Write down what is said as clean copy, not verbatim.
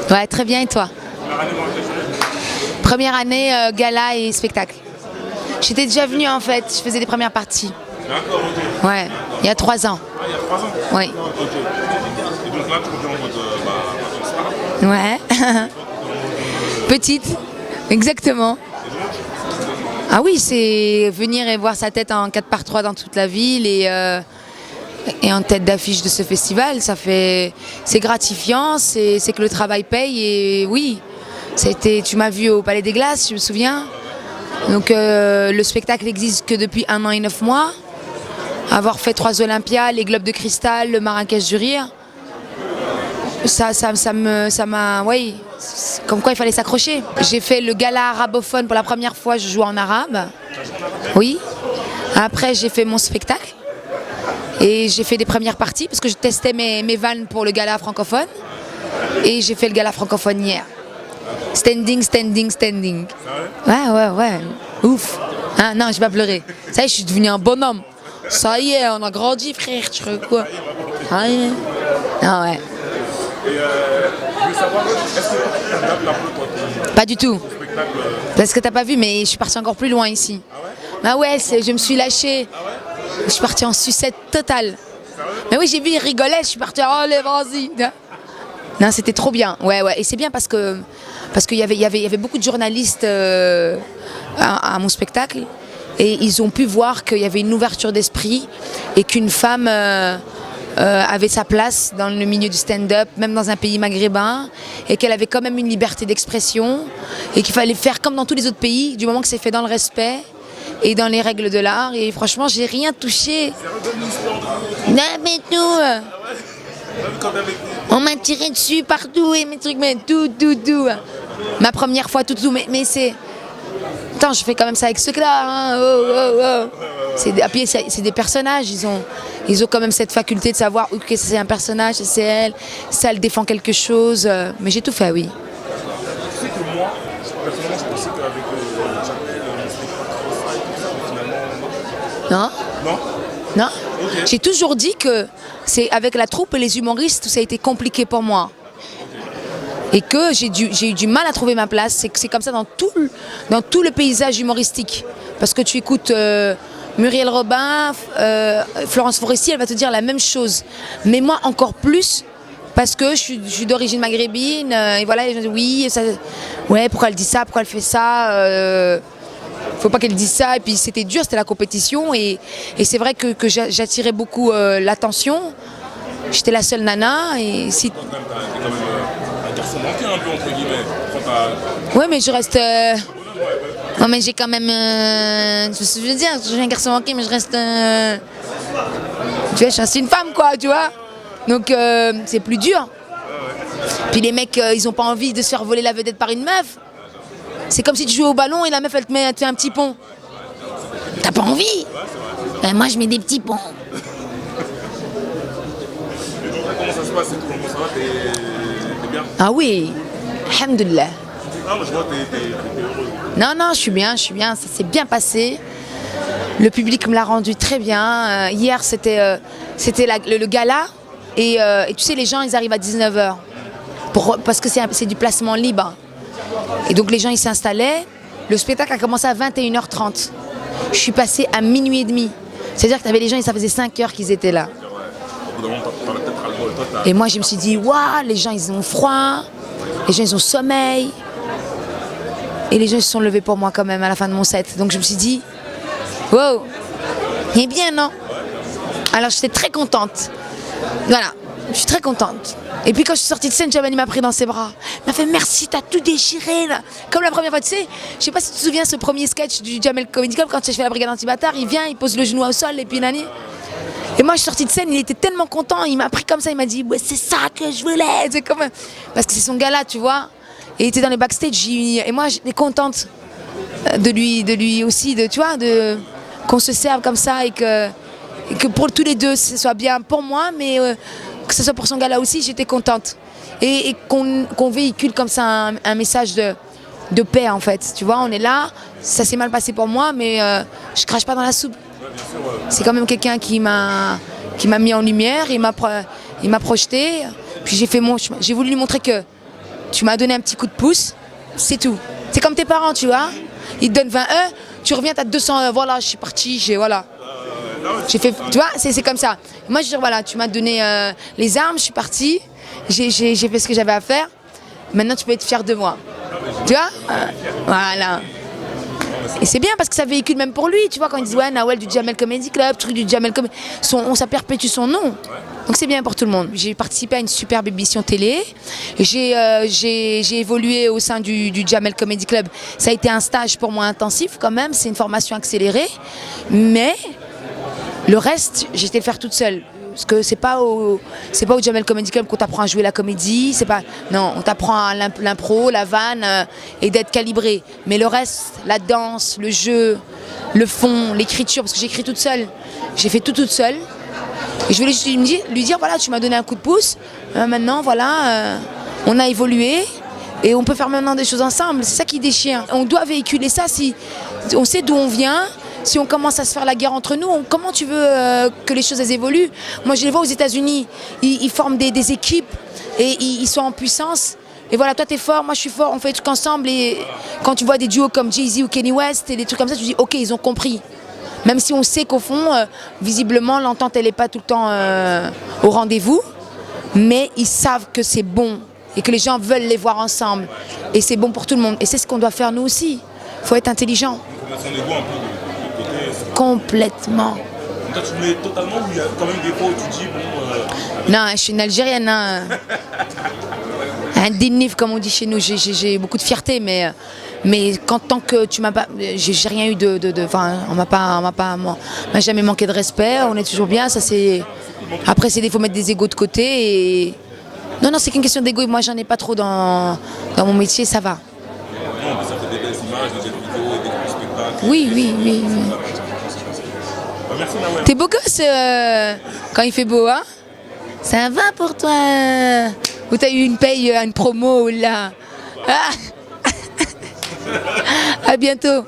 Ouais, très bien, et toi? Première année, gala et spectacle. J'étais déjà venue en fait, je faisais des premières parties. D'accord, ok. Ouais, il y a 3 ans. Ah, il y a 3 ans. Oui. Ok. Et donc là, tu reviens en mode Ouais. Petite, exactement. Ah oui, c'est venir et voir sa tête en 4x3 dans toute la ville et en tête d'affiche de ce festival, c'est gratifiant, c'est que le travail paye et oui, tu m'as vu au Palais des Glaces, je me souviens. Donc le spectacle n'existe que depuis 1 an et 9 mois. Avoir fait 3 Olympias, les Globes de Cristal, le Marrakech du Rire, ça m'a, oui, comme quoi il fallait s'accrocher. J'ai fait le gala arabophone pour la première fois, je joue en arabe. Oui. Après j'ai fait mon spectacle et j'ai fait des premières parties parce que je testais mes vannes pour le gala francophone et j'ai fait le gala francophone hier. Standing, standing, standing. Ouais. Ouf. Hein, non, j'ai pas pleuré. Ça y est, je suis devenu un bonhomme. Ça y est, on a grandi, frère. Tu crois quoi? Ah ouais. Ah ouais. Et je veux savoir, est-ce que tu adaptes un peu toi Pas du tout. spectacle Parce que t'as pas vu, mais je suis partie encore plus loin ici. Ah ouais, je me suis lâchée. Je suis partie en sucette totale. Mais oui, j'ai vu, ils rigolaient. Je suis partie, oh, allez, vas-y. Non, c'était trop bien. Ouais. Et c'est bien parce qu'il y avait beaucoup de journalistes à mon spectacle. Et ils ont pu voir qu'il y avait une ouverture d'esprit et qu'une femme avait sa place dans le milieu du stand-up, même dans un pays maghrébin, et qu'elle avait quand même une liberté d'expression et qu'il fallait faire comme dans tous les autres pays, du moment que c'est fait dans le respect et dans les règles de l'art. Et franchement, j'ai rien touché. Non, mais tout. On m'a tiré dessus partout et mes trucs, mais tout. Ma première fois, tout. Mais c'est... Attends, je fais quand même ça avec ceux là. Hein. Oh. C'est des personnages, ils ont quand même cette faculté de savoir que c'est un personnage, c'est elle, ça elle défend quelque chose. Mais j'ai tout fait, oui. Tu sais que moi, personnellement, je pensais qu'avec Jamel, c'était pas trop ça et tout ça, mais finalement. Non. Ok. J'ai toujours dit que c'est avec la troupe et les humoristes où ça a été compliqué pour moi. Et que j'ai eu du mal à trouver ma place. C'est comme ça dans tout le paysage humoristique. Parce que tu écoutes Muriel Robin, Florence Foresti, elle va te dire la même chose. Mais moi encore plus, parce que je suis d'origine maghrébine. Et voilà, les gens disent oui, ouais, pourquoi elle dit ça, pourquoi elle fait ça faut pas qu'elle dise ça. Et puis c'était dur, c'était la compétition. Et c'est vrai que j'attirais beaucoup l'attention. J'étais la seule nana. Et si... T'es quand même un garçon manqué un peu, entre guillemets. Ouais, mais je reste... Non, mais j'ai quand même... Je veux dire, je suis un garçon manqué, mais je reste... Tu vois, je suis une femme, quoi, tu vois. Donc, c'est plus dur. Puis les mecs, ils ont pas envie de se faire voler la vedette par une meuf. C'est comme si tu jouais au ballon et la meuf, elle te fait un petit pont. T'as pas envie? Moi, je mets des petits ponts. Et donc là, comment ça se passe? Comment ça va? T'es bien? Ah oui, alhamdoulilah. Ah, moi je vois, t'es heureuse. Non, je suis bien, ça s'est bien passé. Le public me l'a rendu très bien. Hier, c'était le gala. Et tu sais, les gens, ils arrivent à 19h. Parce que c'est du placement libre. Et donc, les gens, ils s'installaient. Le spectacle a commencé à 21h30. Je suis passée à minuit et demi. C'est-à-dire que tu avais les gens, et ça faisait 5 heures qu'ils étaient là. Au bout d'un moment, t'en as peut-être ras-le-bol. Et moi, je me suis dit, waouh, les gens, ils ont froid. Les gens, ils ont sommeil. Et les gens se sont levés pour moi quand même à la fin de mon set. Donc je me suis dit, wow, il est bien, non? Alors j'étais très contente. Voilà, je suis très contente. Et puis quand je suis sortie de scène, Jamel m'a pris dans ses bras. Il m'a fait merci, t'as tout déchiré là. Comme la première fois, tu sais, je sais pas si tu te souviens ce premier sketch du Jamel Comedy Club, quand j'ai fait la brigade anti-bâtard, il vient, il pose le genou au sol et puis nani. Et moi je suis sortie de scène, il était tellement content, il m'a pris comme ça, il m'a dit, ouais, c'est ça que je voulais. C'est comme... Parce que c'est son gala, tu vois. Et il était dans les backstage, et moi j'étais contente de lui aussi, tu vois, qu'on se serve comme ça et que pour tous les deux ce soit bien pour moi, mais que ce soit pour son gala aussi, j'étais contente. Et qu'on véhicule comme ça un message de paix en fait, tu vois, on est là, ça s'est mal passé pour moi, mais je crache pas dans la soupe. C'est quand même quelqu'un qui m'a mis en lumière, il m'a projeté, puis j'ai fait j'ai voulu lui montrer que tu m'as donné un petit coup de pouce, c'est tout. C'est comme tes parents, tu vois. Ils te donnent 20 €, tu reviens, t'as 200 €, voilà, je suis parti, voilà. J'ai fait, tu vois, c'est comme ça. Moi, je dis, voilà, tu m'as donné les armes, je suis parti, j'ai fait ce que j'avais à faire. Maintenant, tu peux être fier de moi. Tu vois, voilà. Et c'est bien parce que ça véhicule même pour lui, tu vois, quand ils disent ouais, Nawel du Jamel Comedy Club, truc du Jamel Comedy, ça perpétue son nom. Donc c'est bien pour tout le monde. J'ai participé à une superbe émission télé. J'ai évolué au sein du Jamel Comedy Club. Ça a été un stage pour moi intensif quand même, c'est une formation accélérée. Mais le reste, j'étais le faire toute seule. Parce que c'est pas au Jamel Comedy Club qu'on t'apprend à jouer la comédie, non, on t'apprend l'impro, la vanne et d'être calibré. Mais le reste, la danse, le jeu, le fond, l'écriture, parce que j'écris toute seule. J'ai fait tout toute seule. Et je voulais juste lui dire, voilà, tu m'as donné un coup de pouce. Maintenant, voilà, on a évolué et on peut faire maintenant des choses ensemble. C'est ça qui déchire. On doit véhiculer ça si on sait d'où on vient. Si on commence à se faire la guerre entre nous, comment tu veux que les choses elles évoluent? Moi, je les vois aux États-Unis, ils forment des équipes et ils sont en puissance. Et voilà, toi, t'es fort, moi, je suis fort, on fait des trucs ensemble. Et quand tu vois des duos comme Jay-Z ou Kanye West et des trucs comme ça, tu dis, ok, ils ont compris. Même si on sait qu'au fond, visiblement, l'entente, elle n'est pas tout le temps au rendez-vous. Mais ils savent que c'est bon et que les gens veulent les voir ensemble. Et c'est bon pour tout le monde. Et c'est ce qu'on doit faire nous aussi. Il faut être intelligent. Complètement. Toi, tu mets totalement ou il y a quand même des fois où tu dis bon. Non, je suis une Algérienne. Hein. Un dénif, comme on dit chez nous. J'ai beaucoup de fierté, mais tant que tu m'as pas, j'ai rien eu enfin, on m'a jamais manqué de respect. On est toujours bien. Ça c'est. Après, il faut mettre des égos de côté et. Non, c'est qu'une question d'égo. Moi, j'en ai pas trop dans mon métier. Ça va. Non, mais ça fait des belles images, des belles vidéos, des bons spectacles. Oui. Merci Nawel. T'es beau gosse quand il fait beau, hein? Ça va pour toi? Ou t'as eu une paye, une promo là? Ah. À bientôt.